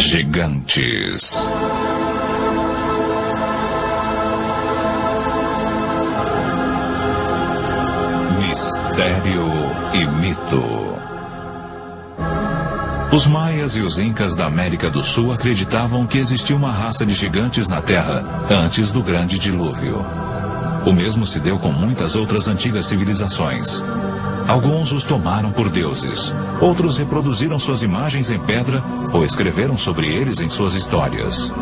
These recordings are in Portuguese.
gigantes. Mistério e mito. Os maias e os incas da América do Sul acreditavam que existia uma raça de gigantes na Terra antes do grande dilúvio. O mesmo se deu com muitas outras antigas civilizações. Alguns os tomaram por deuses, outros reproduziram suas imagens em pedra ou escreveram sobre eles em suas histórias.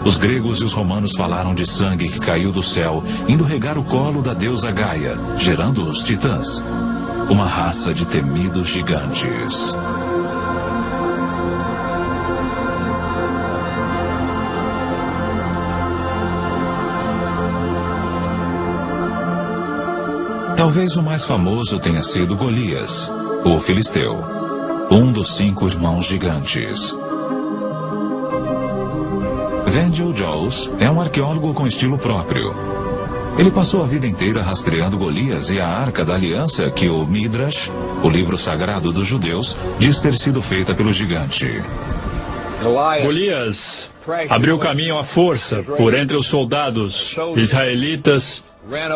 Os gregos e os romanos falaram de sangue que caiu do céu, indo regar o colo da deusa Gaia, gerando os titãs, uma raça de temidos gigantes. Talvez o mais famoso tenha sido Golias, o filisteu, um dos 5 irmãos gigantes. Vangel Jones é um arqueólogo com estilo próprio. Ele passou a vida inteira rastreando Golias e a Arca da Aliança que o Midrash, o livro sagrado dos judeus, diz ter sido feita pelo gigante. Golias abriu caminho à força por entre os soldados israelitas,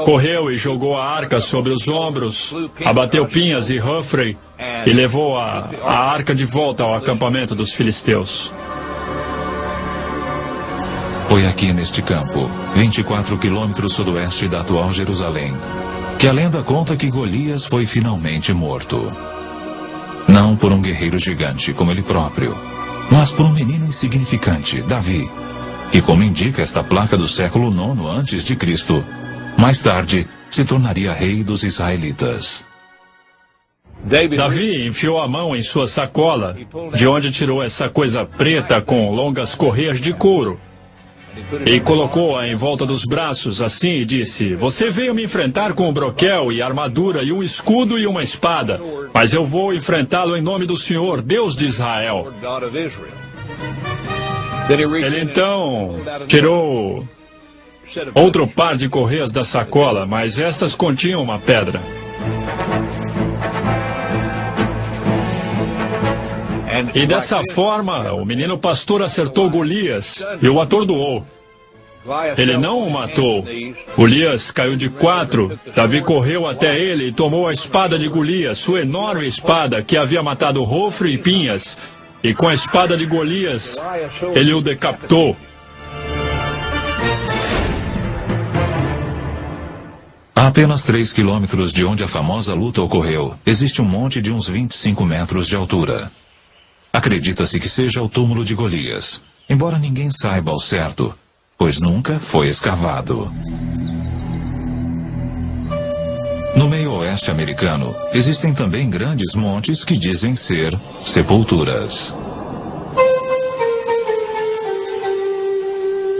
correu e jogou a arca sobre os ombros, abateu Pinhas e Humphrey e levou a arca de volta ao acampamento dos filisteus. Foi aqui neste campo, 24 quilômetros sudoeste da atual Jerusalém, que a lenda conta que Golias foi finalmente morto. Não por um guerreiro gigante como ele próprio, mas por um menino insignificante, Davi, que, como indica esta placa do século IX a.C., mais tarde se tornaria rei dos israelitas. Davi enfiou a mão em sua sacola, de onde tirou essa coisa preta com longas correias de couro, e colocou-a em volta dos braços assim e disse: "Você veio me enfrentar com um broquel e armadura e um escudo e uma espada, mas eu vou enfrentá-lo em nome do Senhor, Deus de Israel." Ele então tirou outro par de correias da sacola, mas estas continham uma pedra. E dessa forma, o menino pastor acertou Golias e o atordoou. Ele não o matou. Golias caiu de 4. Davi correu até ele e tomou a espada de Golias, sua enorme espada que havia matado Hofre e Pinhas. E com a espada de Golias, ele o decapitou. A apenas 3 quilômetros de onde a famosa luta ocorreu, existe um monte de uns 25 metros de altura. Acredita-se que seja o túmulo de Golias, embora ninguém saiba ao certo, pois nunca foi escavado. No meio oeste americano, existem também grandes montes que dizem ser sepulturas.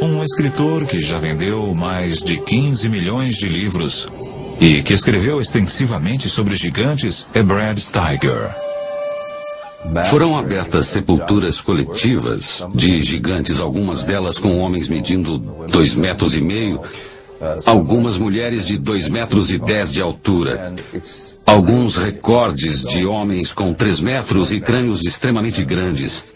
Um escritor que já vendeu mais de 15 milhões de livros e que escreveu extensivamente sobre gigantes é Brad Steiger. Foram abertas sepulturas coletivas de gigantes, algumas delas com homens medindo 2,5 metros, algumas mulheres de 2,10 metros de altura, alguns recordes de homens com 3 metros e crânios extremamente grandes.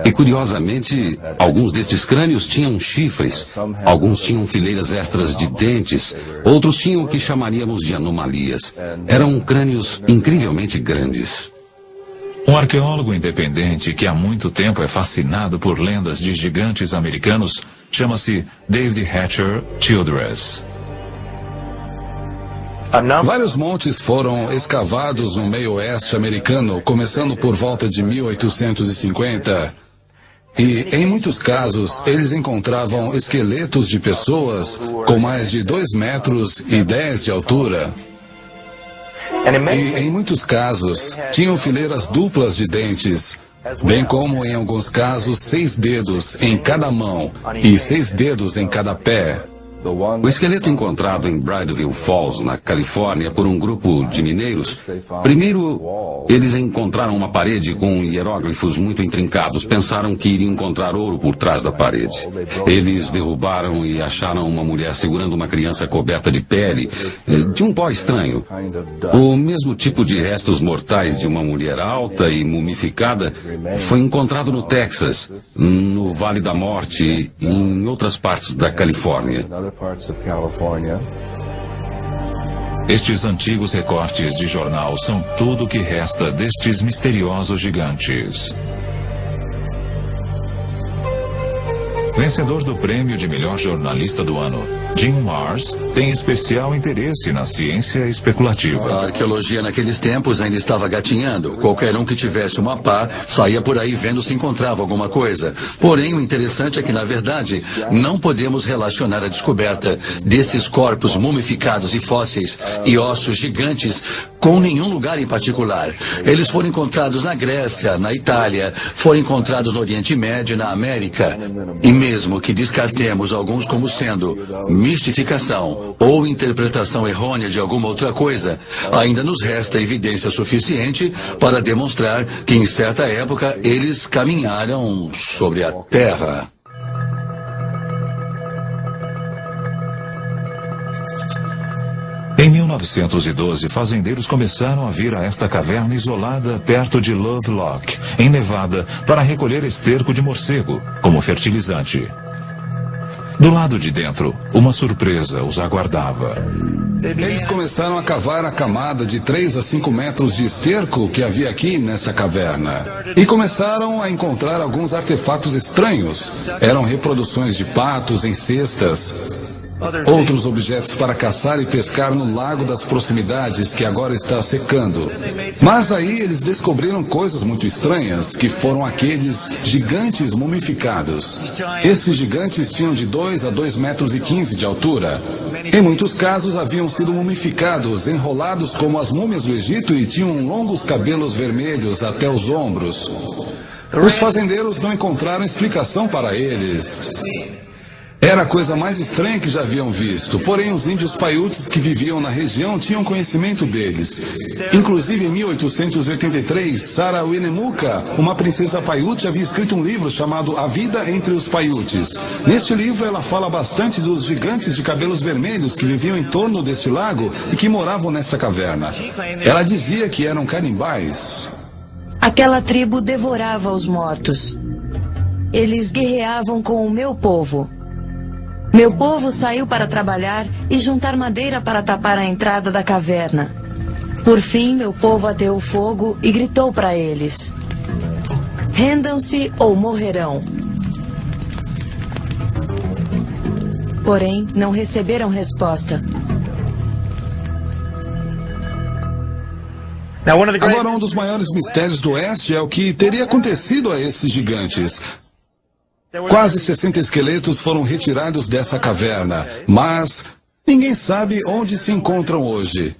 E curiosamente, alguns destes crânios tinham chifres, alguns tinham fileiras extras de dentes, outros tinham o que chamaríamos de anomalias. Eram crânios incrivelmente grandes. Um arqueólogo independente que há muito tempo é fascinado por lendas de gigantes americanos chama-se David Hatcher Childress. Vários montes foram escavados no meio oeste americano, começando por volta de 1850. E, em muitos casos, eles encontravam esqueletos de pessoas com mais de 2,10 metros de altura. E, em muitos casos, tinham fileiras duplas de dentes, bem como, em alguns casos, 6 dedos em cada mão e 6 dedos em cada pé. O esqueleto encontrado em Bridalveil Falls, na Califórnia, por um grupo de mineiros, primeiro eles encontraram uma parede com hieróglifos muito intrincados. Pensaram que iriam encontrar ouro por trás da parede. Eles derrubaram e acharam uma mulher segurando uma criança coberta de pele, de um pó estranho. O mesmo tipo de restos mortais de uma mulher alta e mumificada foi encontrado no Texas, no Vale da Morte e em outras partes da Califórnia. Estes antigos recortes de jornal são tudo o que resta destes misteriosos gigantes. Vencedor do prêmio de melhor jornalista do ano, Jim Marrs tem especial interesse na ciência especulativa. A arqueologia naqueles tempos ainda estava gatinhando. Qualquer um que tivesse uma pá saía por aí vendo se encontrava alguma coisa. Porém, o interessante é que, na verdade, não podemos relacionar a descoberta desses corpos mumificados e fósseis e ossos gigantes com nenhum lugar em particular. Eles foram encontrados na Grécia, na Itália, foram encontrados no Oriente Médio e na América. E mesmo que descartemos alguns como sendo mistificação ou interpretação errônea de alguma outra coisa, ainda nos resta evidência suficiente para demonstrar que em certa época eles caminharam sobre a Terra. Em 1912, fazendeiros começaram a vir a esta caverna isolada perto de Lovelock, em Nevada, para recolher esterco de morcego, como fertilizante. Do lado de dentro, uma surpresa os aguardava. Eles começaram a cavar a camada de 3 a 5 metros de esterco que havia aqui nesta caverna. E começaram a encontrar alguns artefatos estranhos. Eram reproduções de patos em cestas. Outros objetos para caçar e pescar no lago das proximidades, que agora está secando. Mas aí eles descobriram coisas muito estranhas, que foram aqueles gigantes mumificados. Esses gigantes tinham de 2 a 2,15 metros de altura. Em muitos casos haviam sido mumificados, enrolados como as múmias do Egito e tinham longos cabelos vermelhos até os ombros. Os fazendeiros não encontraram explicação para eles. Era a coisa mais estranha que já haviam visto, porém os índios Paiutes que viviam na região tinham conhecimento deles. Inclusive em 1883, Sarah Winnemucca, uma princesa Paiute, havia escrito um livro chamado A Vida entre os Paiutes. Neste livro ela fala bastante dos gigantes de cabelos vermelhos que viviam em torno deste lago e que moravam nesta caverna. Ela dizia que eram canibais. Aquela tribo devorava os mortos. Eles guerreavam com o meu povo. Meu povo saiu para trabalhar e juntar madeira para tapar a entrada da caverna. Por fim, meu povo ateou fogo e gritou para eles: rendam-se ou morrerão. Porém, não receberam resposta. Agora, um dos maiores mistérios do Oeste é o que teria acontecido a esses gigantes. Quase 60 esqueletos foram retirados dessa caverna, mas ninguém sabe onde se encontram hoje.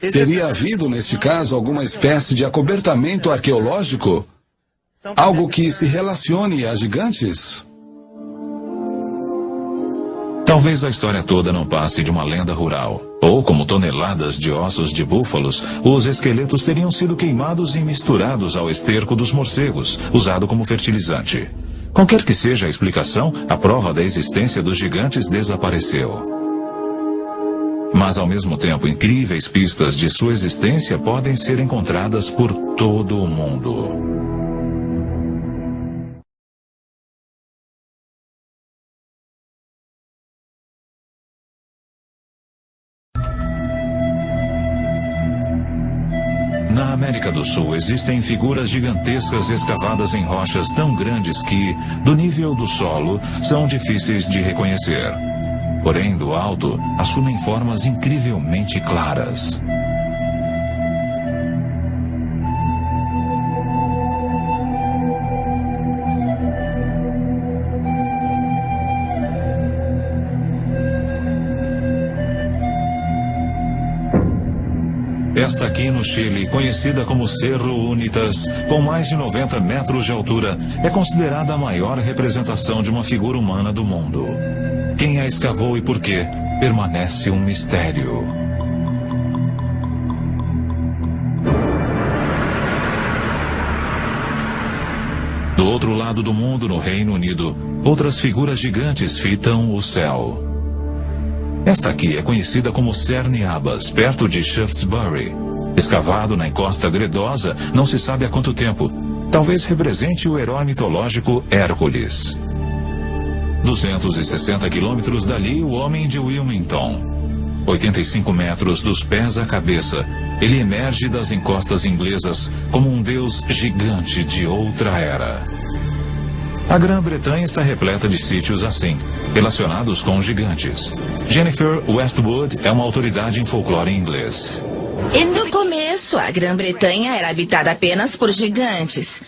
Teria havido, neste caso, alguma espécie de acobertamento arqueológico? Algo que se relacione a gigantes? Talvez a história toda não passe de uma lenda rural. Ou, como toneladas de ossos de búfalos, os esqueletos teriam sido queimados e misturados ao esterco dos morcegos, usado como fertilizante. Qualquer que seja a explicação, a prova da existência dos gigantes desapareceu. Mas, ao mesmo tempo, incríveis pistas de sua existência podem ser encontradas por todo o mundo. Na América do Sul existem figuras gigantescas escavadas em rochas tão grandes que, do nível do solo, são difíceis de reconhecer. Porém, do alto, assumem formas incrivelmente claras. Esta aqui no Chile, conhecida como Cerro Unitas, com mais de 90 metros de altura, é considerada a maior representação de uma figura humana do mundo. Quem a escavou e por quê permanece um mistério. Do outro lado do mundo, no Reino Unido, outras figuras gigantes fitam o céu. Esta aqui é conhecida como Cerne Abbas, perto de Shaftesbury. Escavado na encosta gredosa, não se sabe há quanto tempo. Talvez represente o herói mitológico Hércules. 260 quilômetros dali, o homem de Wilmington. 85 metros dos pés à cabeça, ele emerge das encostas inglesas como um deus gigante de outra era. A Grã-Bretanha está repleta de sítios assim, relacionados com gigantes. Jennifer Westwood é uma autoridade em folclore inglês. E no começo, a Grã-Bretanha era habitada apenas por gigantes.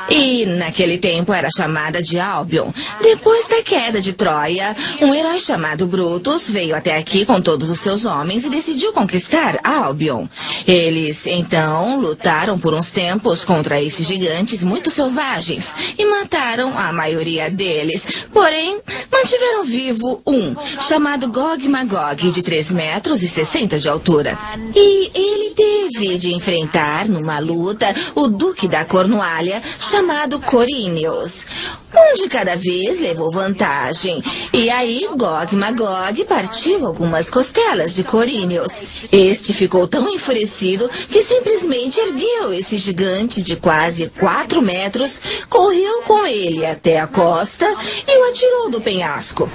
E naquele tempo era chamada de Albion. Depois da queda de Troia, um herói chamado Brutus veio até aqui com todos os seus homens e decidiu conquistar Albion. Eles, então, lutaram por uns tempos contra esses gigantes muito selvagens e mataram a maioria deles. Porém, mantiveram vivo um, chamado Gog Magog, de 3 metros e 60 de altura. E ele teve de enfrentar, numa luta, o Duque da Cornualha, chamado Corinius. Um de cada vez levou vantagem. E aí Gog Magog partiu algumas costelas de Corinius. Este ficou tão enfurecido que simplesmente ergueu esse gigante de quase 4 metros, correu com ele até a costa e o atirou do penhasco.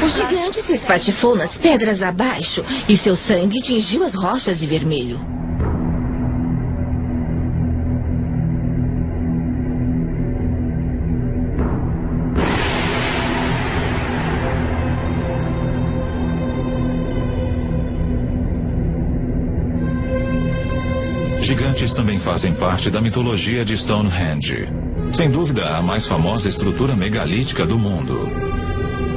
O gigante se espatifou nas pedras abaixo e seu sangue tingiu as rochas de vermelho. Gigantes também fazem parte da mitologia de Stonehenge. Sem dúvida, a mais famosa estrutura megalítica do mundo.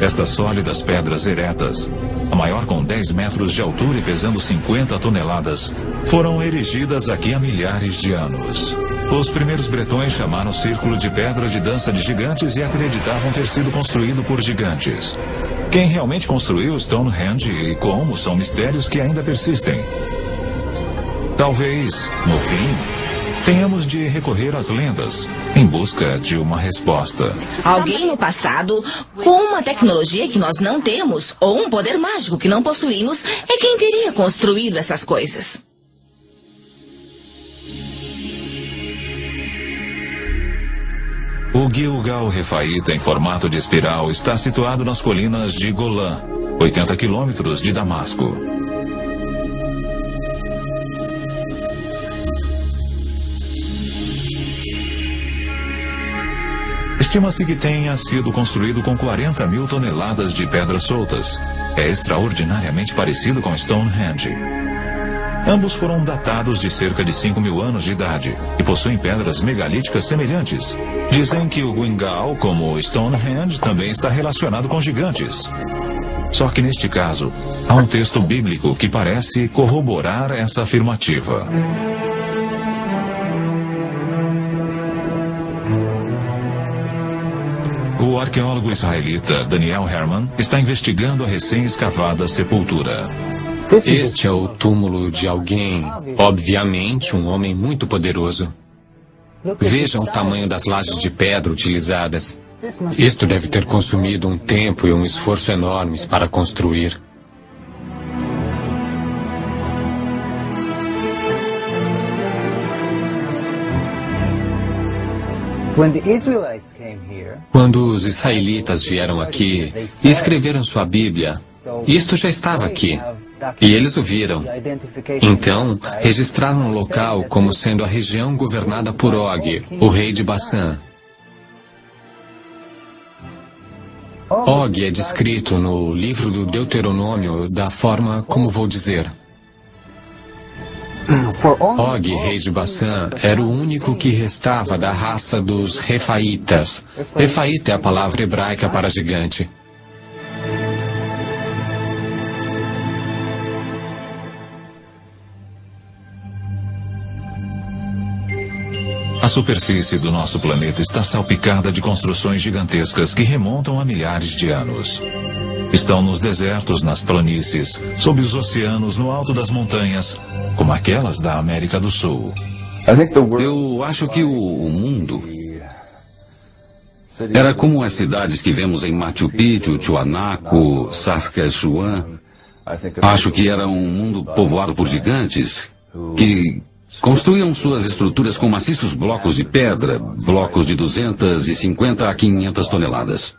Estas sólidas pedras eretas, a maior com 10 metros de altura e pesando 50 toneladas, foram erigidas aqui há milhares de anos. Os primeiros bretões chamaram o círculo de pedra de dança de gigantes e acreditavam ter sido construído por gigantes. Quem realmente construiu Stonehenge e como são mistérios que ainda persistem. Talvez, no fim, tenhamos de recorrer às lendas em busca de uma resposta. Alguém no passado, com uma tecnologia que nós não temos, ou um poder mágico que não possuímos, é quem teria construído essas coisas. O Gilgal Refaíta em formato de espiral está situado nas colinas de Golã, 80 quilômetros de Damasco. Estima-se que tenha sido construído com 40 mil toneladas de pedras soltas. É extraordinariamente parecido com Stonehenge. Ambos foram datados de cerca de 5.000 anos de idade e possuem pedras megalíticas semelhantes. Dizem que o Gilgal, como o Stonehenge, também está relacionado com gigantes. Só que neste caso, há um texto bíblico que parece corroborar essa afirmativa. O arqueólogo israelita Daniel Herman está investigando a recém-escavada sepultura. Este é o túmulo de alguém, obviamente um homem muito poderoso. Vejam o tamanho das lajes de pedra utilizadas. Isto deve ter consumido um tempo e um esforço enormes para construir. Quando os israelitas vieram aqui e escreveram sua Bíblia, isto já estava aqui, e eles o viram. Então, registraram o local como sendo a região governada por Og, o rei de Bassã. Og é descrito no livro do Deuteronômio da forma como vou dizer. Og, rei de Bassã, era o único que restava da raça dos Refaítas. Refaíta é a palavra hebraica para gigante. A superfície do nosso planeta está salpicada de construções gigantescas que remontam a milhares de anos. Estão nos desertos, nas planícies, sob os oceanos, no alto das montanhas, como aquelas da América do Sul. Eu acho que o mundo era como as cidades que vemos em Machu Picchu, Tiwanaku, Saskatchewan. Acho que era um mundo povoado por gigantes que construíam suas estruturas com maciços blocos de pedra, blocos de 250 a 500 toneladas.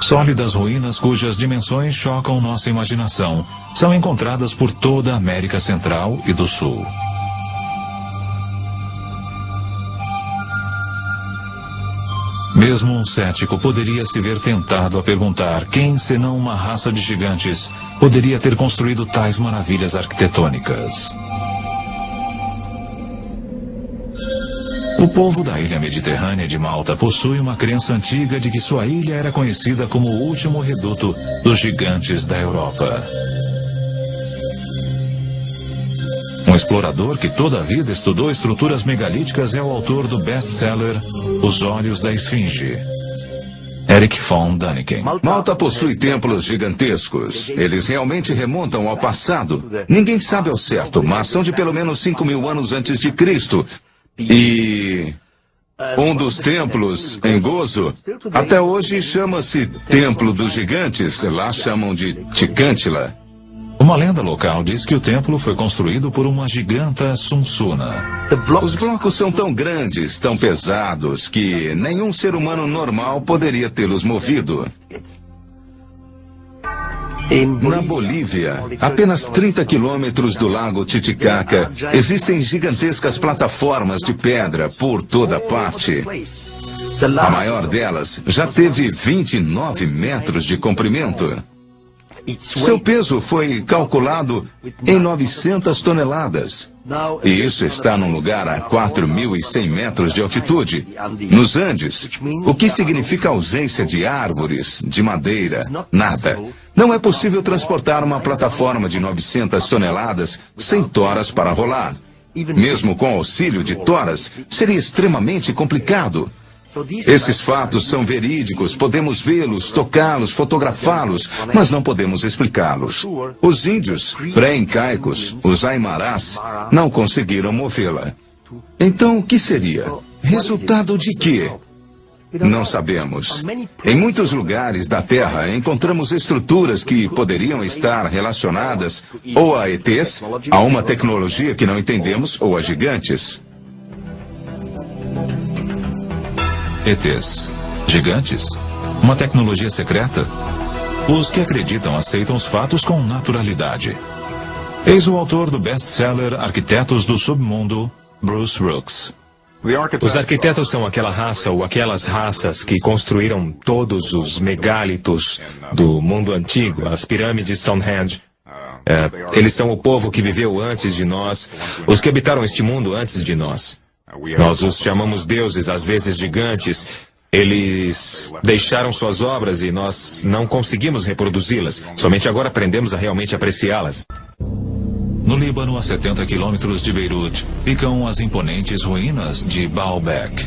Sólidas ruínas cujas dimensões chocam nossa imaginação são encontradas por toda a América Central e do Sul. Mesmo um cético poderia se ver tentado a perguntar quem, senão uma raça de gigantes, poderia ter construído tais maravilhas arquitetônicas. O povo da ilha mediterrânea de Malta possui uma crença antiga de que sua ilha era conhecida como o último reduto dos gigantes da Europa. Um explorador que toda a vida estudou estruturas megalíticas é o autor do best-seller Os Olhos da Esfinge, Erich von Däniken. Malta possui templos gigantescos. Eles realmente remontam ao passado. Ninguém sabe ao certo, mas são de pelo menos 5.000 anos antes de Cristo. E um dos templos, em Gozo, até hoje chama-se Templo dos Gigantes. Lá chamam de Ticântila. Uma lenda local diz que o templo foi construído por uma giganta Sunsuna. Os blocos são tão grandes, tão pesados, que nenhum ser humano normal poderia tê-los movido. Na Bolívia, apenas 30 quilômetros do lago Titicaca, existem gigantescas plataformas de pedra por toda parte. A maior delas já teve 29 metros de comprimento. Seu peso foi calculado em 900 toneladas. E isso está num lugar a 4.100 metros de altitude, nos Andes, o que significa ausência de árvores, de madeira, nada. Não é possível transportar uma plataforma de 900 toneladas sem toras para rolar. Mesmo com auxílio de toras, seria extremamente complicado. Esses fatos são verídicos, podemos vê-los, tocá-los, fotografá-los, mas não podemos explicá-los. Os índios pré-incaicos, os aimarás, não conseguiram movê-la. Então, o que seria? Resultado de quê? Não sabemos. Em muitos lugares da Terra, encontramos estruturas que poderiam estar relacionadas ou a ETs, a uma tecnologia que não entendemos, ou a gigantes. ETs. Gigantes? Uma tecnologia secreta? Os que acreditam aceitam os fatos com naturalidade. Eis o autor do best-seller Arquitetos do Submundo, Bruce Rooks. Os arquitetos são aquela raça ou aquelas raças que construíram todos os megálitos do mundo antigo, as pirâmides Stonehenge. Eles são o povo que viveu antes de nós, os que habitaram este mundo antes de nós. Nós os chamamos deuses, às vezes gigantes. Eles deixaram suas obras e nós não conseguimos reproduzi-las. Somente agora aprendemos a realmente apreciá-las. No Líbano, a 70 quilômetros de Beirute, ficam as imponentes ruínas de Baalbek.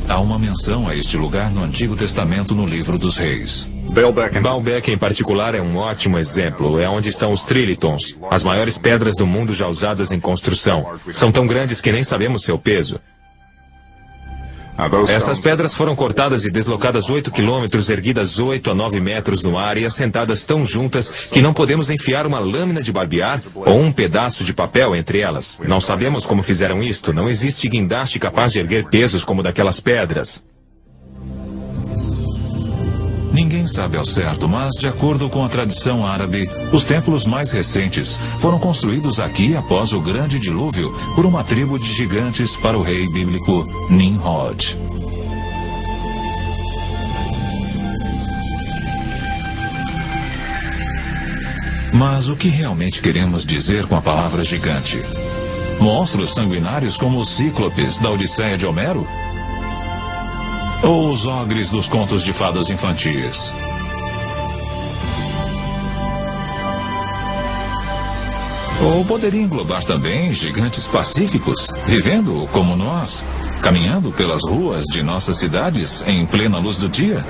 Há uma menção a este lugar no Antigo Testamento no Livro dos Reis. Baalbek, em particular, é um ótimo exemplo. É onde estão os trilitons, as maiores pedras do mundo já usadas em construção. São tão grandes que nem sabemos seu peso. Essas pedras foram cortadas e deslocadas 8 quilômetros, erguidas 8 a 9 metros no ar e assentadas tão juntas que não podemos enfiar uma lâmina de barbear ou um pedaço de papel entre elas. Não sabemos como fizeram isto. Não existe guindaste capaz de erguer pesos como daquelas pedras. Ninguém sabe ao certo, mas, de acordo com a tradição árabe, os templos mais recentes foram construídos aqui após o grande dilúvio por uma tribo de gigantes para o rei bíblico Nimrod. Mas o que realmente queremos dizer com a palavra gigante? Monstros sanguinários como os cíclopes da Odisseia de Homero? Ou os ogres dos contos de fadas infantis? Ou poderia englobar também gigantes pacíficos, vivendo como nós? caminhando pelas ruas de nossas cidades em plena luz do dia?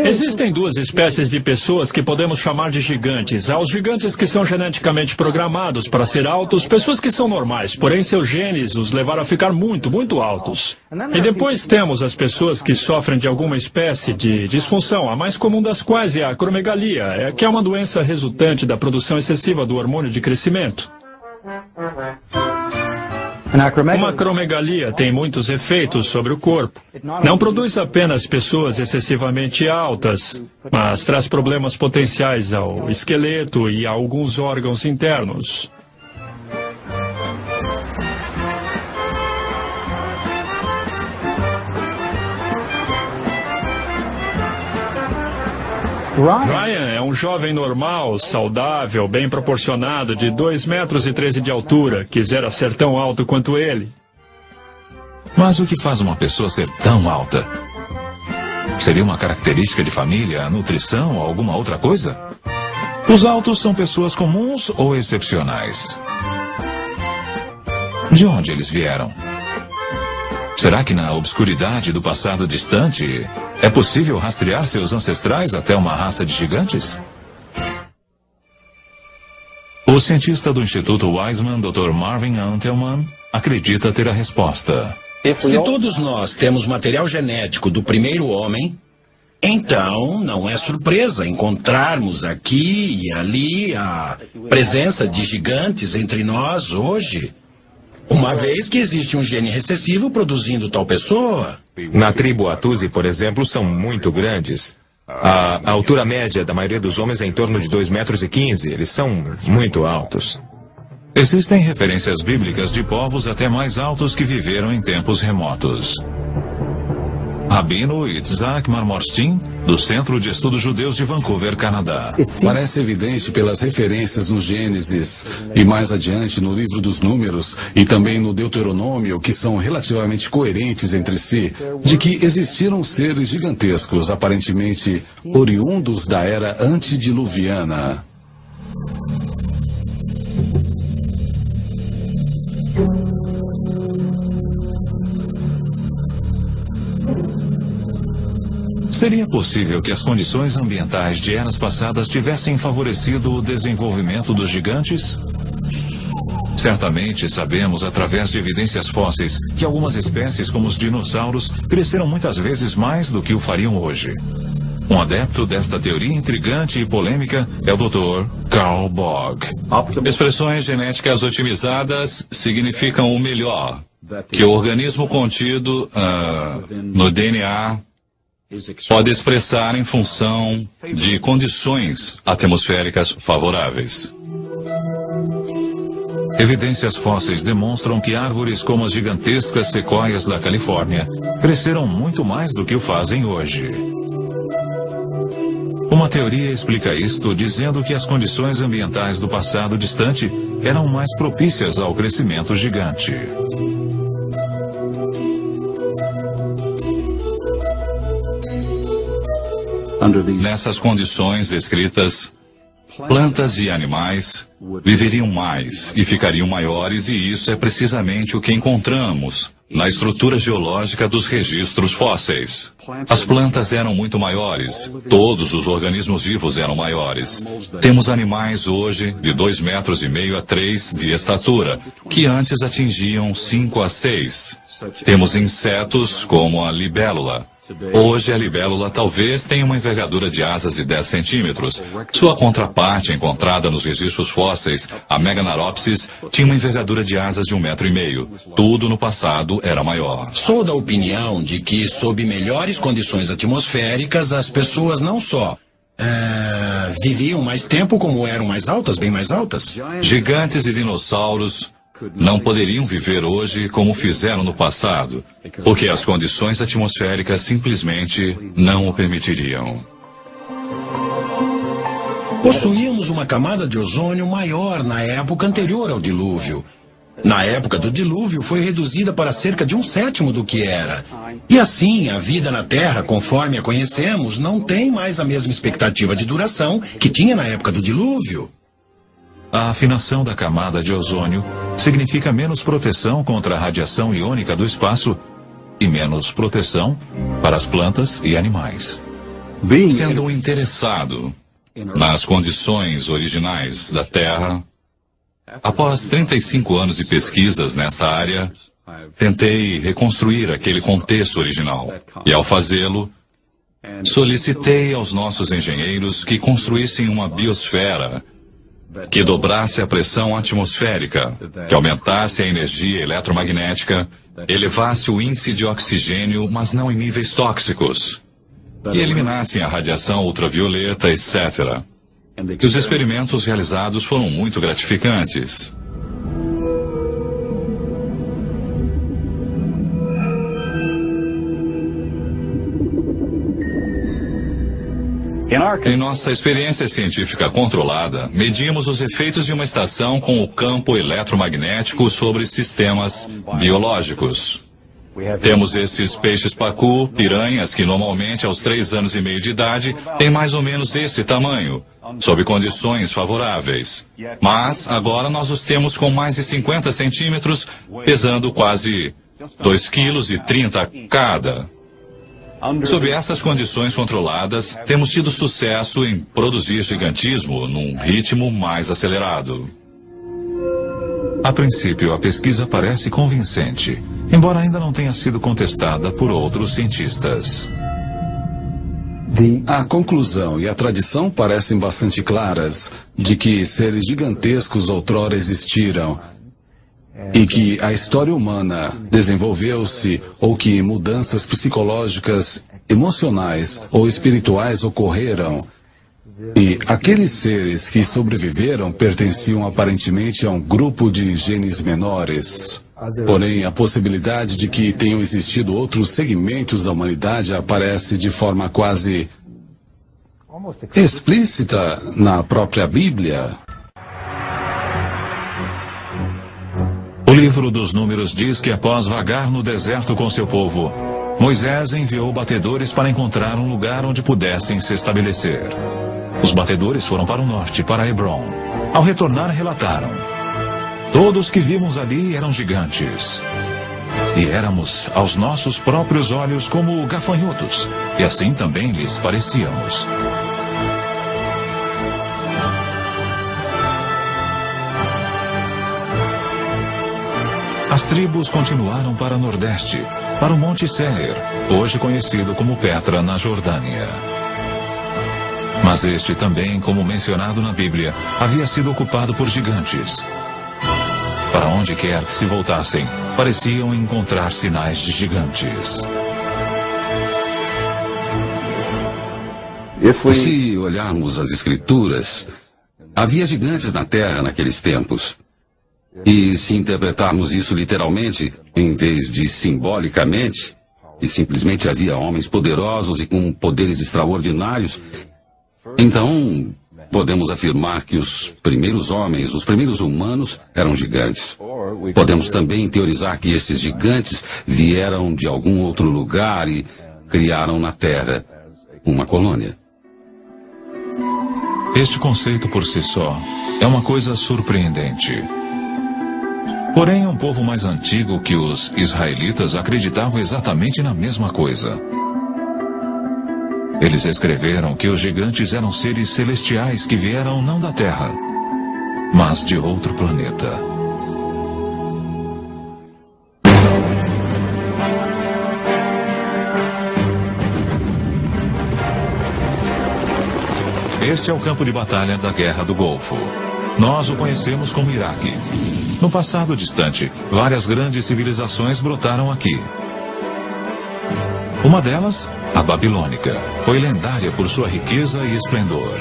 Existem duas espécies de pessoas que podemos chamar de gigantes. Há os gigantes que são geneticamente programados para ser altos, pessoas que são normais, porém seus genes os levaram a ficar muito, muito altos. E depois temos as pessoas que sofrem de alguma espécie de disfunção, a mais comum das quais é a acromegalia, que é uma doença resultante da produção excessiva do hormônio de crescimento. Uma acromegalia tem muitos efeitos sobre o corpo. Não produz apenas pessoas excessivamente altas, mas traz problemas potenciais ao esqueleto e a alguns órgãos internos. Ryan é um jovem normal, saudável, bem proporcionado, de 2,13 metros de altura. Quisera ser tão alto quanto ele. Mas o que faz uma pessoa ser tão alta? Seria uma característica de família, nutrição ou alguma outra coisa? Os altos são pessoas comuns ou excepcionais? De onde eles vieram? Será que na obscuridade do passado distante é possível rastrear seus ancestrais até uma raça de gigantes? O cientista do Instituto Weizmann, Dr. Marvin Antelman, acredita ter a resposta. Se todos nós temos material genético do primeiro homem, então não é surpresa encontrarmos aqui e ali a presença de gigantes entre nós hoje. Uma vez que existe um gene recessivo produzindo tal pessoa. Na tribo Atuzi, por exemplo, são muito grandes. A altura média da maioria dos homens é em torno de 2,15 metros. Eles são muito altos. Existem referências bíblicas de povos até mais altos que viveram em tempos remotos. Rabino Itzhak Marmorstein, do Centro de Estudos Judeus de Vancouver, Canadá. Parece evidente pelas referências no Gênesis e mais adiante no livro dos Números e também no Deuteronômio, que são relativamente coerentes entre si, de que existiram seres gigantescos, aparentemente oriundos da era antediluviana. Seria possível que as condições ambientais de eras passadas tivessem favorecido o desenvolvimento dos gigantes? Certamente sabemos, através de evidências fósseis, que algumas espécies, como os dinossauros, cresceram muitas vezes mais do que o fariam hoje. Um adepto desta teoria intrigante e polêmica é o Dr. Carl Bog. Expressões genéticas otimizadas significam o melhor, que o organismo contido no DNA pode expressar em função de condições atmosféricas favoráveis. Evidências fósseis demonstram que árvores como as gigantescas sequoias da Califórnia cresceram muito mais do que o fazem hoje. Uma teoria explica isto dizendo que as condições ambientais do passado distante eram mais propícias ao crescimento gigante. Nessas condições descritas, plantas e animais viveriam mais e ficariam maiores, e isso é precisamente o que encontramos na estrutura geológica dos registros fósseis. As plantas eram muito maiores, todos os organismos vivos eram maiores. Temos animais hoje de 2,5 metros a 3 de estatura, que antes atingiam 5 a 6. Temos insetos como a libélula. Hoje a libélula talvez tenha uma envergadura de asas de 10 centímetros. Sua contraparte encontrada nos registros fósseis, a Meganaropsis, tinha uma envergadura de asas de 1,5 metros. Tudo no passado era maior. Sou da opinião de que, sob melhores condições atmosféricas, as pessoas não só viviam mais tempo, como eram mais altas, bem mais altas. Gigantes e dinossauros não poderiam viver hoje como fizeram no passado, porque as condições atmosféricas simplesmente não o permitiriam. Possuíamos uma camada de ozônio maior na época anterior ao dilúvio. Na época do dilúvio foi reduzida para cerca de 1/7 do que era. E assim, a vida na Terra, conforme a conhecemos, não tem mais a mesma expectativa de duração que tinha na época do dilúvio. a afinação da camada de ozônio significa menos proteção contra a radiação iônica do espaço e menos proteção para as plantas e animais. Sendo interessado nas condições originais da Terra, após 35 anos de pesquisas nesta área, tentei reconstruir aquele contexto original. E ao fazê-lo, solicitei aos nossos engenheiros que construíssem uma biosfera que dobrasse a pressão atmosférica, que aumentasse a energia eletromagnética, elevasse o índice de oxigênio, mas não em níveis tóxicos, e eliminassem a radiação ultravioleta, etc. E os experimentos realizados foram muito gratificantes. Em nossa experiência científica controlada, medimos os efeitos de uma estação com o campo eletromagnético sobre sistemas biológicos. Temos esses peixes pacu, piranhas, que normalmente aos 3 anos e meio de idade têm mais ou menos esse tamanho, sob condições favoráveis. Mas agora nós os temos com mais de 50 centímetros, pesando quase 2,30 kg cada. Sob essas condições controladas, temos tido sucesso em produzir gigantismo num ritmo mais acelerado. A princípio, a pesquisa parece convincente, embora ainda não tenha sido contestada por outros cientistas. A conclusão e a tradição parecem bastante claras de que seres gigantescos outrora existiram e que a história humana desenvolveu-se ou que mudanças psicológicas, emocionais ou espirituais ocorreram. E aqueles seres que sobreviveram pertenciam aparentemente a um grupo de genes menores. Porém, a possibilidade de que tenham existido outros segmentos da humanidade aparece de forma quase explícita na própria Bíblia. O livro dos Números diz que após vagar no deserto com seu povo, Moisés enviou batedores para encontrar um lugar onde pudessem se estabelecer. Os batedores foram para o norte, para Hebron. Ao retornar, relataram: todos que vimos ali eram gigantes. E éramos, aos nossos próprios olhos, como gafanhotos, e assim também lhes parecíamos. As tribos continuaram para o nordeste, para o Monte Seir, hoje conhecido como Petra, na Jordânia. Mas este também, como mencionado na Bíblia, havia sido ocupado por gigantes. Para onde quer que se voltassem, pareciam encontrar sinais de gigantes. Se olharmos as Escrituras, havia gigantes na Terra naqueles tempos. E se interpretarmos isso literalmente, em vez de simbolicamente, e simplesmente havia homens poderosos e com poderes extraordinários, então podemos afirmar que os primeiros homens, os primeiros humanos, eram gigantes. Podemos também teorizar que esses gigantes vieram de algum outro lugar e criaram na Terra uma colônia. Este conceito por si só é uma coisa surpreendente. Porém, um povo mais antigo que os israelitas acreditavam exatamente na mesma coisa. Eles escreveram que os gigantes eram seres celestiais que vieram não da Terra, mas de outro planeta. Este é o campo de batalha da Guerra do Golfo. Nós o conhecemos como Iraque. No passado distante, várias grandes civilizações brotaram aqui. Uma delas, a babilônica, foi lendária por sua riqueza e esplendor.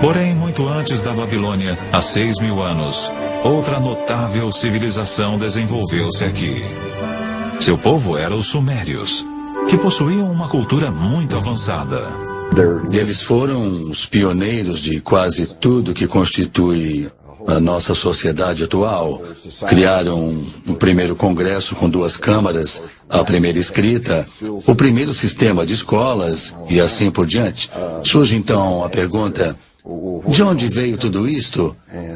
Porém, muito antes da Babilônia, há 6.000 anos, outra notável civilização desenvolveu-se aqui. Seu povo era os Sumérios, que possuíam uma cultura muito avançada. Eles foram os pioneiros de quase tudo que constitui a nossa sociedade atual. Criaram o primeiro congresso com 2 câmaras, a primeira escrita, o primeiro sistema de escolas e assim por diante. Surge então a pergunta: de onde veio tudo isto?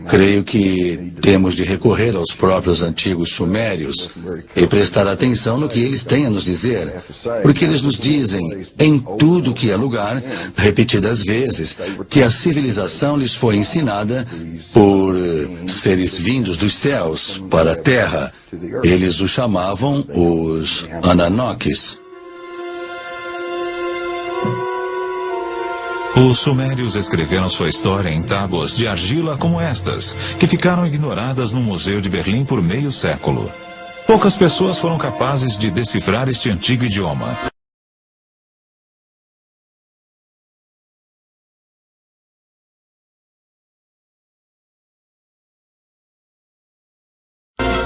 Creio que temos de recorrer aos próprios antigos sumérios e prestar atenção no que eles têm a nos dizer, porque eles nos dizem, em tudo que é lugar, repetidas vezes, que a civilização lhes foi ensinada por seres vindos dos céus para a terra. Eles os chamavam os Ananokes. Os sumérios escreveram sua história em tábuas de argila como estas, que ficaram ignoradas no Museu de Berlim por meio século. Poucas pessoas foram capazes de decifrar este antigo idioma.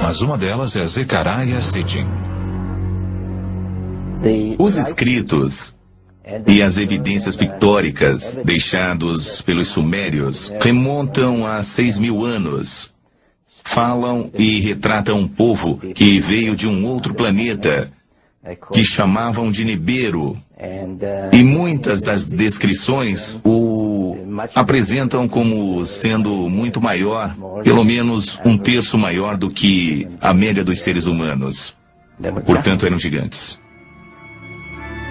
Mas uma delas é Zecharia Sitchin. Os escritos e as evidências pictóricas deixados pelos sumérios remontam a 6.000 anos. Falam e retratam um povo que veio de um outro planeta, que chamavam de Nibiru. E muitas das descrições o apresentam como sendo muito maior, pelo menos 1/3 maior do que a média dos seres humanos. Portanto, eram gigantes.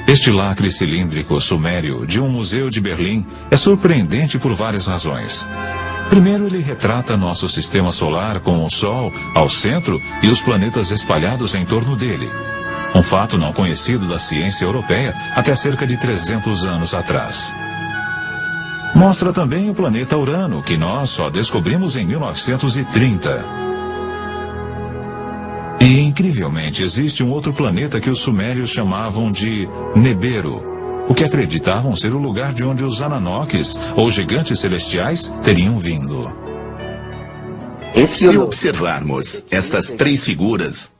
Este lacre cilíndrico sumério de um museu de Berlim é surpreendente por várias razões. Primeiro, ele retrata nosso sistema solar com o Sol ao centro e os planetas espalhados em torno dele. Um fato não conhecido da ciência europeia até cerca de 300 anos atrás. Mostra também o planeta Urano, que nós só descobrimos em 1930. E, incrivelmente, existe um outro planeta que os sumérios chamavam de Nibiru, o que acreditavam ser o lugar de onde os Ananokes, ou gigantes celestiais, teriam vindo. Se observarmos estas 3 figuras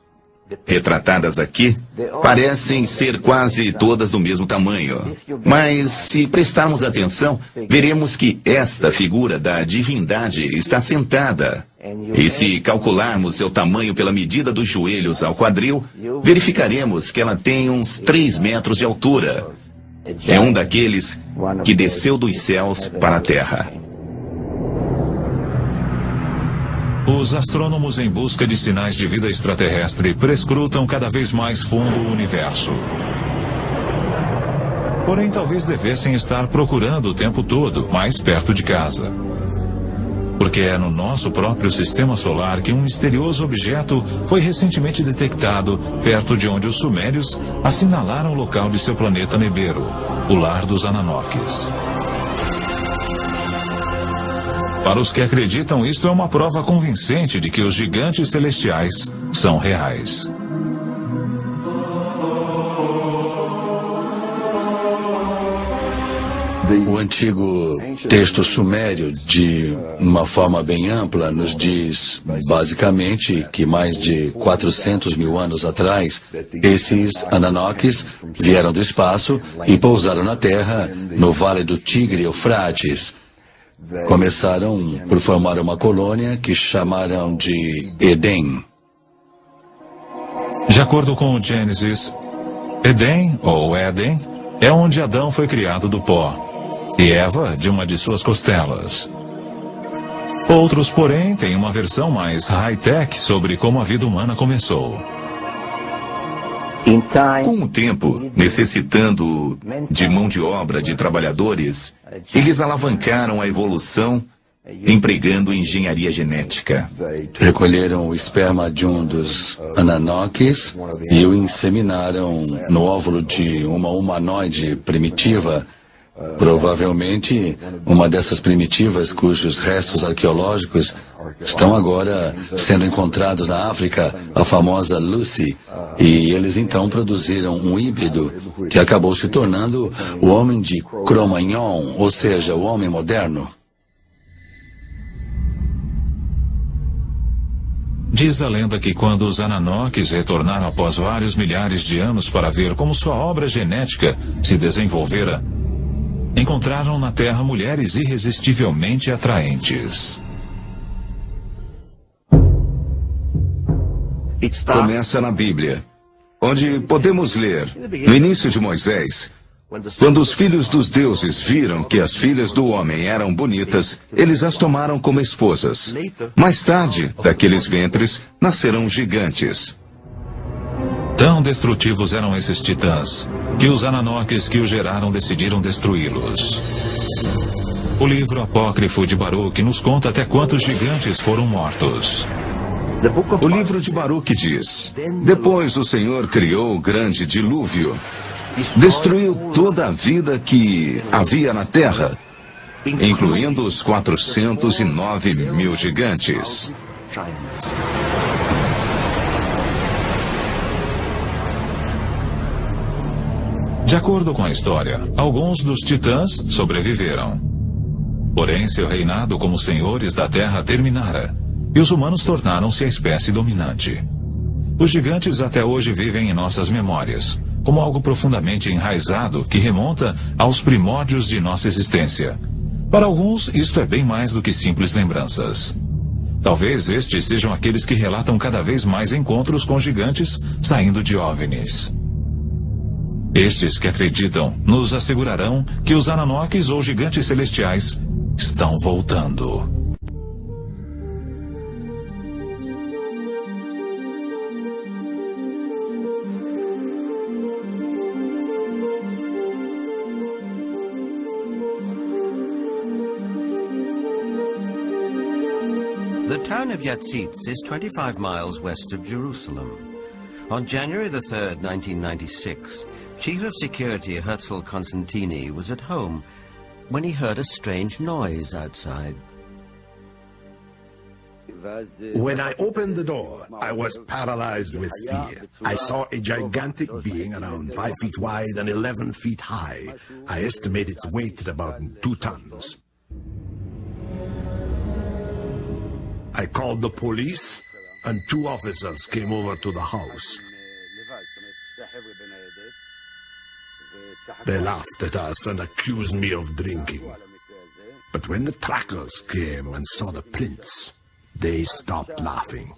retratadas aqui, parecem ser quase todas do mesmo tamanho. Mas, se prestarmos atenção, veremos que esta figura da divindade está sentada. E se calcularmos seu tamanho pela medida dos joelhos ao quadril, verificaremos que ela tem uns 3 metros de altura. É um daqueles que desceu dos céus para a terra. Os astrônomos em busca de sinais de vida extraterrestre prescrutam cada vez mais fundo o universo. Porém, talvez devessem estar procurando o tempo todo, mais perto de casa. Porque é no nosso próprio sistema solar que um misterioso objeto foi recentemente detectado perto de onde os sumérios assinalaram o local de seu planeta Nibiru, o lar dos Ananokes. Para os que acreditam, isto é uma prova convincente de que os gigantes celestiais são reais. O antigo texto sumério, de uma forma bem ampla, nos diz, basicamente, que mais de 400.000 anos atrás, esses Ananokes vieram do espaço e pousaram na Terra, no Vale do Tigre e Eufrates. Começaram por formar uma colônia que chamaram de Éden. De acordo com o Gênesis, Éden, ou Éden, é onde Adão foi criado do pó, e Eva de uma de suas costelas. Outros, porém, têm uma versão mais high-tech sobre como a vida humana começou. Com o tempo, necessitando de mão de obra de trabalhadores, eles alavancaram a evolução empregando engenharia genética. Recolheram o esperma de um dos Ananokes e o inseminaram no óvulo de uma humanoide primitiva, provavelmente uma dessas primitivas cujos restos arqueológicos estão agora sendo encontrados na África, a famosa Lucy, e eles então produziram um híbrido que acabou se tornando o homem de Cro-Magnon, ou seja, o homem moderno. Diz a lenda que quando os Ananokes retornaram após vários milhares de anos para ver como sua obra genética se desenvolvera, encontraram na Terra mulheres irresistivelmente atraentes. Começa na Bíblia, onde podemos ler, no início de Moisés, quando os filhos dos deuses viram que as filhas do homem eram bonitas, eles as tomaram como esposas. Mais tarde, daqueles ventres, nasceram gigantes. Tão destrutivos eram esses titãs, que os Ananoques que os geraram decidiram destruí-los. O livro apócrifo de Baruque nos conta até quantos gigantes foram mortos. O livro de Baruque diz: depois o Senhor criou o grande dilúvio, destruiu toda a vida que havia na terra, incluindo os 409 mil gigantes. De acordo com a história, alguns dos titãs sobreviveram. Porém, seu reinado como senhores da terra terminara, e os humanos tornaram-se a espécie dominante. Os gigantes até hoje vivem em nossas memórias, como algo profundamente enraizado que remonta aos primórdios de nossa existência. Para alguns, isto é bem mais do que simples lembranças. Talvez estes sejam aqueles que relatam cada vez mais encontros com gigantes saindo de OVNIs. Estes que acreditam nos assegurarão que os Ananoques ou gigantes celestiais estão voltando. The town of Yatzitz is 25 miles west of Jerusalem. On January the 3rd, 1996, Chief of Security Herzl Constantini was at home when he heard a strange noise outside. When I opened the door, I was paralyzed with fear. I saw a gigantic being around 5 feet wide and 11 feet high. I estimate its weight at about 2 tons. I called the police, and 2 officers came over to the house. They laughed at us and accused me of drinking. But when the trackers came and saw the prints, they stopped laughing.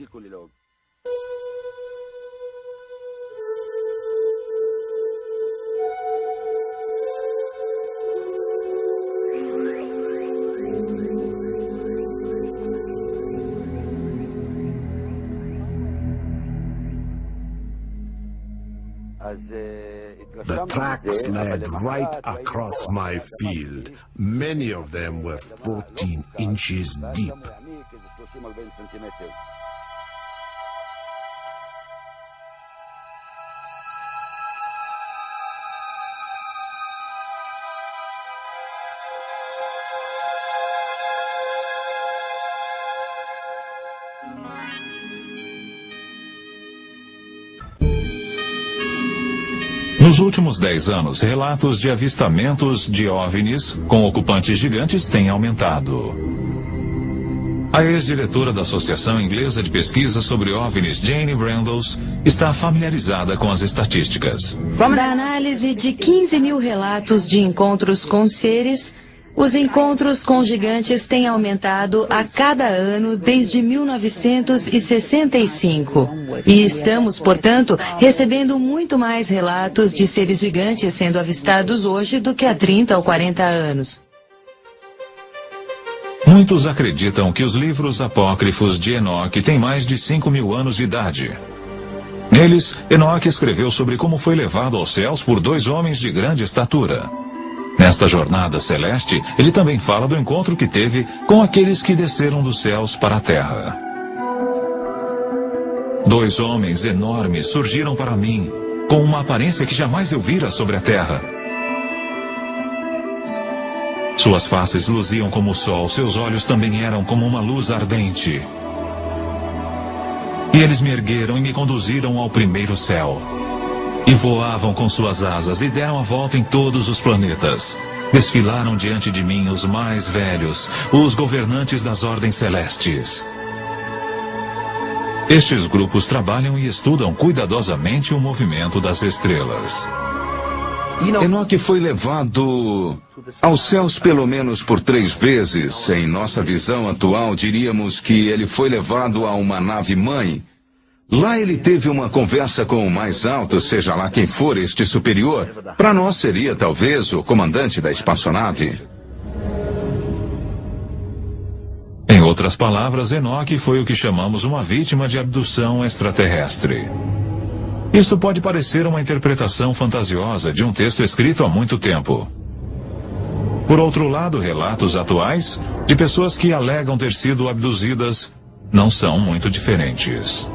The tracks led right across my field. Many of them were 14 inches deep. Nos últimos 10 anos, relatos de avistamentos de OVNIs com ocupantes gigantes têm aumentado. A ex-diretora da Associação Inglesa de Pesquisa sobre OVNIs, Jane Brandles, está familiarizada com as estatísticas. Da análise de 15 mil relatos de encontros com seres, os encontros com gigantes têm aumentado a cada ano desde 1965. E estamos, portanto, recebendo muito mais relatos de seres gigantes sendo avistados hoje do que há 30 ou 40 anos. Muitos acreditam que os livros apócrifos de Enoque têm mais de 5.000 anos de idade. Neles, Enoque escreveu sobre como foi levado aos céus por 2 homens de grande estatura. Nesta jornada celeste, ele também fala do encontro que teve com aqueles que desceram dos céus para a terra. 2 homens enormes surgiram para mim, com uma aparência que jamais eu vira sobre a terra. Suas faces luziam como o sol, seus olhos também eram como uma luz ardente. E eles me ergueram e me conduziram ao primeiro céu. E voavam com suas asas e deram a volta em todos os planetas. Desfilaram diante de mim os mais velhos, os governantes das ordens celestes. Estes grupos trabalham e estudam cuidadosamente o movimento das estrelas. Enoque foi levado aos céus pelo menos por 3 vezes. Em nossa visão atual, diríamos que ele foi levado a uma nave-mãe. Lá ele teve uma conversa com o mais alto, seja lá quem for este superior. Para nós seria talvez o comandante da espaçonave. Em outras palavras, Enoque foi o que chamamos uma vítima de abdução extraterrestre. Isto pode parecer uma interpretação fantasiosa de um texto escrito há muito tempo. Por outro lado, relatos atuais de pessoas que alegam ter sido abduzidas não são muito diferentes.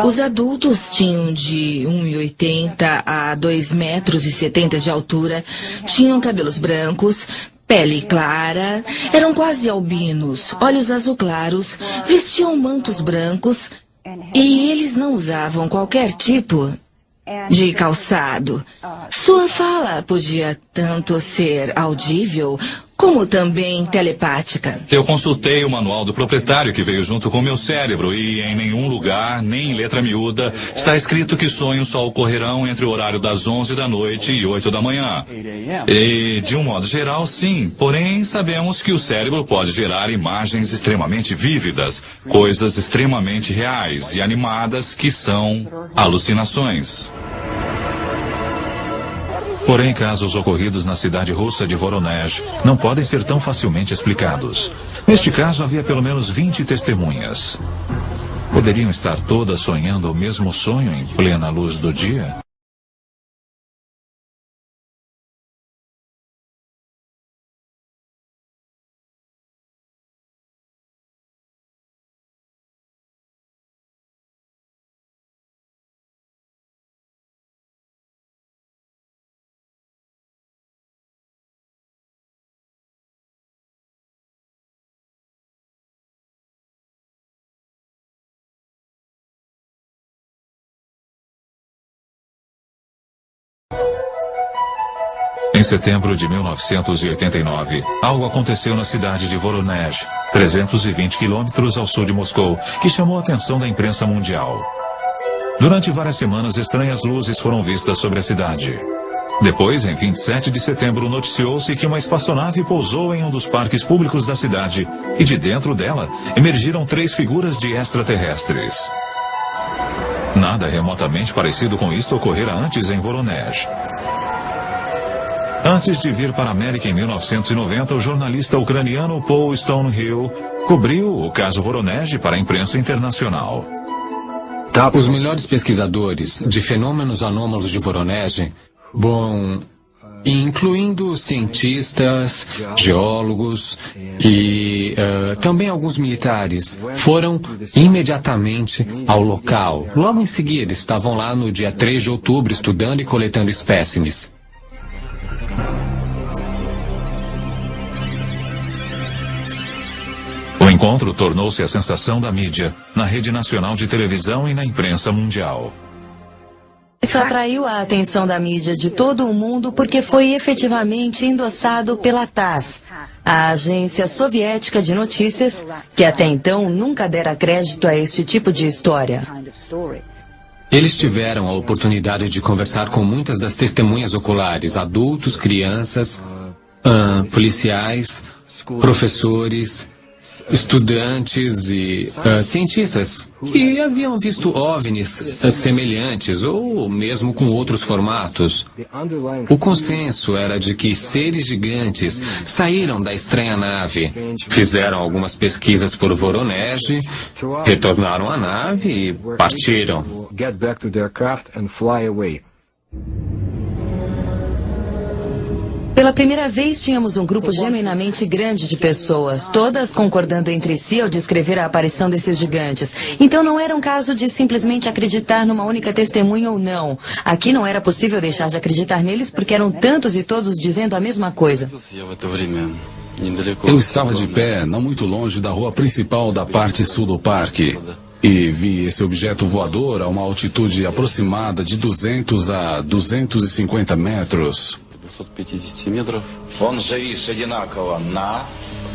Os adultos tinham de 1,80 a 2,70 metros de altura, tinham cabelos brancos, pele clara, eram quase albinos, olhos azul claros, vestiam mantos brancos e eles não usavam qualquer tipo de calçado. Sua fala podia tanto ser audível como também telepática. Eu consultei o manual do proprietário que veio junto com o meu cérebro e em nenhum lugar, nem em letra miúda, está escrito que sonhos só ocorrerão entre o horário das 11 da noite e 8 da manhã. E, de um modo geral, sim. Porém, sabemos que o cérebro pode gerar imagens extremamente vívidas, coisas extremamente reais e animadas que são alucinações. Porém, casos ocorridos na cidade russa de Voronezh não podem ser tão facilmente explicados. Neste caso, havia pelo menos 20 testemunhas. Poderiam estar todas sonhando o mesmo sonho em plena luz do dia? Em setembro de 1989, algo aconteceu na cidade de Voronezh, 320 quilômetros ao sul de Moscou, que chamou a atenção da imprensa mundial. Durante várias semanas, estranhas luzes foram vistas sobre a cidade. Depois, em 27 de setembro, noticiou-se que uma espaçonave pousou em um dos parques públicos da cidade e de dentro dela emergiram 3 figuras de extraterrestres. Nada remotamente parecido com isto ocorrera antes em Voronezh. Antes de vir para a América em 1990, o jornalista ucraniano Paul Stonehill cobriu o caso Voronezh para a imprensa internacional. Os melhores pesquisadores de fenômenos anômalos de Voronezh, incluindo cientistas, geólogos e também alguns militares, foram imediatamente ao local. Logo em seguida, estavam lá no dia 3 de outubro estudando e coletando espécimes. O encontro tornou-se a sensação da mídia, na rede nacional de televisão e na imprensa mundial. Isso atraiu a atenção da mídia de todo o mundo porque foi efetivamente endossado pela TASS, a agência soviética de notícias, que até então nunca dera crédito a este tipo de história. Eles tiveram a oportunidade de conversar com muitas das testemunhas oculares, adultos, crianças, policiais, professores, estudantes e cientistas que haviam visto OVNIs semelhantes ou mesmo com outros formatos. O consenso era de que seres gigantes saíram da estranha nave, fizeram algumas pesquisas por Voronezh, retornaram à nave e partiram. Pela primeira vez, tínhamos um grupo genuinamente grande de pessoas, todas concordando entre si ao descrever a aparição desses gigantes. Então não era um caso de simplesmente acreditar numa única testemunha ou não. Aqui não era possível deixar de acreditar neles porque eram tantos e todos dizendo a mesma coisa. Eu estava de pé, não muito longe da rua principal da parte sul do parque, e vi esse objeto voador a uma altitude aproximada de 200 a 250 metros.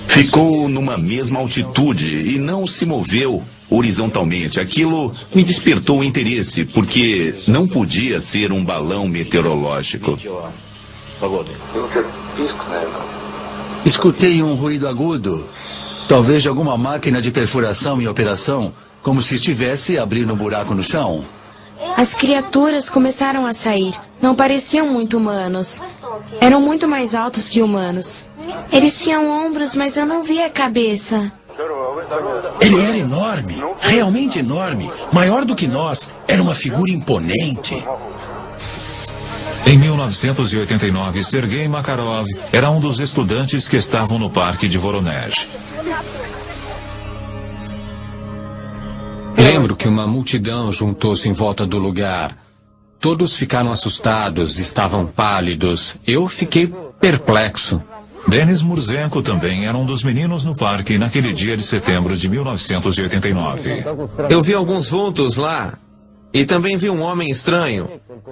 Ficou numa mesma altitude e não se moveu. horizontalmente. Aquilo me despertou o interesse, porque não podia ser um balão meteorológico. Escutei um ruído agudo, talvez de alguma máquina de perfuração em operação, como se estivesse abrindo um buraco no chão. As criaturas começaram a sair. Não pareciam muito humanos. Eram muito mais altos que humanos. Eles tinham ombros, mas eu não via a cabeça. Ele era enorme, realmente enorme, maior do que nós. Era uma figura imponente. Em 1989, Sergei Makarov era um dos estudantes que estavam no parque de Voronezh. Lembro que uma multidão juntou-se em volta do lugar. Todos ficaram assustados, estavam pálidos. Eu fiquei perplexo. Denis Murzenko também era um dos meninos no parque naquele dia de setembro de 1989. Eu vi alguns vultos lá. E também vi um homem estranho.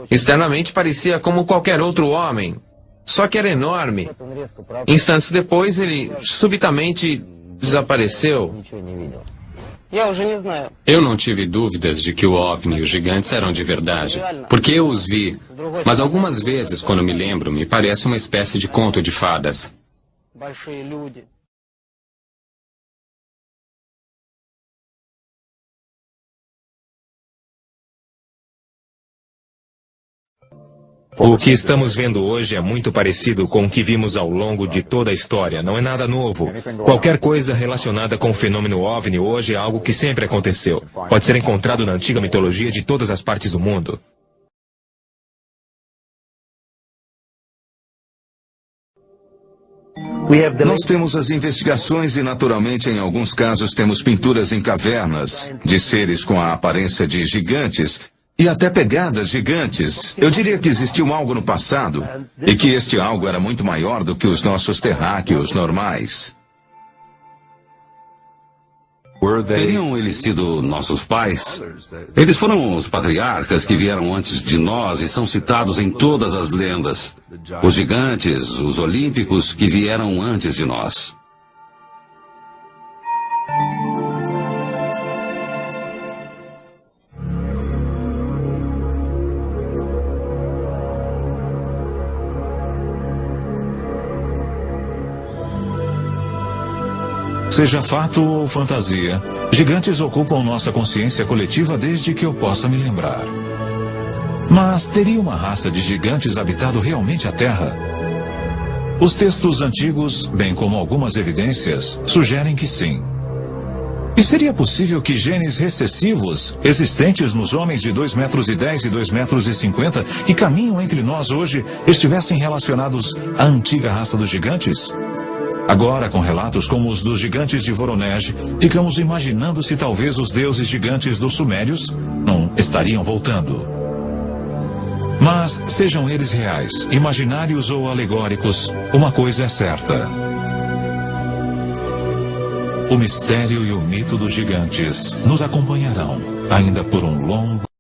Externamente parecia como qualquer outro homem. Só que era enorme. Instantes depois, ele subitamente desapareceu. Eu não tive dúvidas de que o OVNI e os gigantes eram de verdade, porque eu os vi. Mas algumas vezes, quando me lembro, me parece uma espécie de conto de fadas. O que estamos vendo hoje é muito parecido com o que vimos ao longo de toda a história. Não é nada novo. Qualquer coisa relacionada com o fenômeno OVNI hoje é algo que sempre aconteceu. Pode ser encontrado na antiga mitologia de todas as partes do mundo. Nós temos as investigações e, naturalmente, em alguns casos, temos pinturas em cavernas de seres com a aparência de gigantes e até pegadas gigantes. Eu diria que existiu algo no passado e que este algo era muito maior do que os nossos terráqueos normais. Teriam eles sido nossos pais? Eles foram os patriarcas que vieram antes de nós e são citados em todas as lendas. Os gigantes, os olímpicos que vieram antes de nós. Seja fato ou fantasia, gigantes ocupam nossa consciência coletiva desde que eu possa me lembrar. Mas teria uma raça de gigantes habitado realmente a Terra? Os textos antigos, bem como algumas evidências, sugerem que sim. E seria possível que genes recessivos, existentes nos homens de 2,10 metros e 2,50 metros que caminham entre nós hoje, estivessem relacionados à antiga raça dos gigantes? Agora, com relatos como os dos gigantes de Voronezh, ficamos imaginando se talvez os deuses gigantes dos sumérios não estariam voltando. Mas, sejam eles reais, imaginários ou alegóricos, uma coisa é certa. O mistério e o mito dos gigantes nos acompanharão ainda por um longo